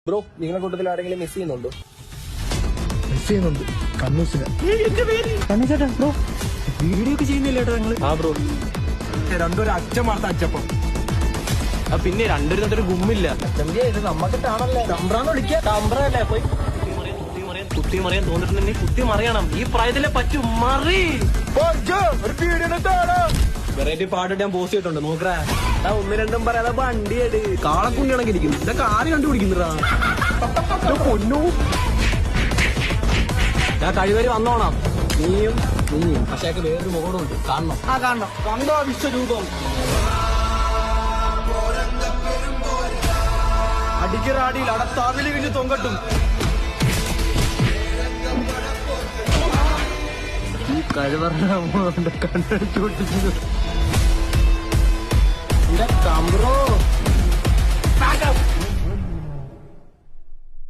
Bro, നിങ്ങളെ കൂട്ടത്തിൽ ആരെങ്കിലും മിസ് ചെയ്യുന്നുണ്ടോ? മിസ് ചെയ്യുന്നുണ്ട്. കണ്ണൂസിന് ചേട്ടാ ബ്രോ വീഡിയോ ഒക്കെ ചെയ്യുന്നില്ല ഏട്ടാ നിങ്ങള്? ആ ബ്രോ, രണ്ടൊരു അച്ഛമാർത്ത അച്ചപ്പം. പിന്നെ രണ്ടൊരു ഗുമ്മില്ല. ഇത് നമ്മക്കിട്ടാണല്ലേ തമ്പ്രാന്ന് വിളിക്കുക. തമ്പ്രല്ലേ പോയി കുത്തി മറിയാൻ തോന്നിട്ടുണ്ടെങ്കിൽ കുത്തി മറിയണം. ഈ പ്രായത്തിലെ പറ്റു മറി. വെറൈറ്റി പാട്ടിട്ട് ഞാൻ പോസ്റ്റ് ചെയ്തിട്ടുണ്ട്, നോക്കറ. ഒന്ന് രണ്ടും പറയാതെ വണ്ടിയായിട്ട് കാളക്കുഞ്ഞാണെങ്കിൽ ഇരിക്കുന്നു. ഇതൊക്കെ ആര് കണ്ടുപിടിക്കുന്നതാ? പൊന്നു ഞാൻ കഴിവര് വന്നോണം. നീയും പക്ഷേ വേറൊരു മുഖമുണ്ട്, കാണണം. കാണണം. കണ്ടോ വിശ്വരൂപം അടിക്കറാടിയിൽ അടത്താവില് വിഞ്ഞ് തൊങ്കട്ടും. ഈ കഴിവറ കണ്ടടിച്ചു പൊട്ടിച്ചത് ബ്രോ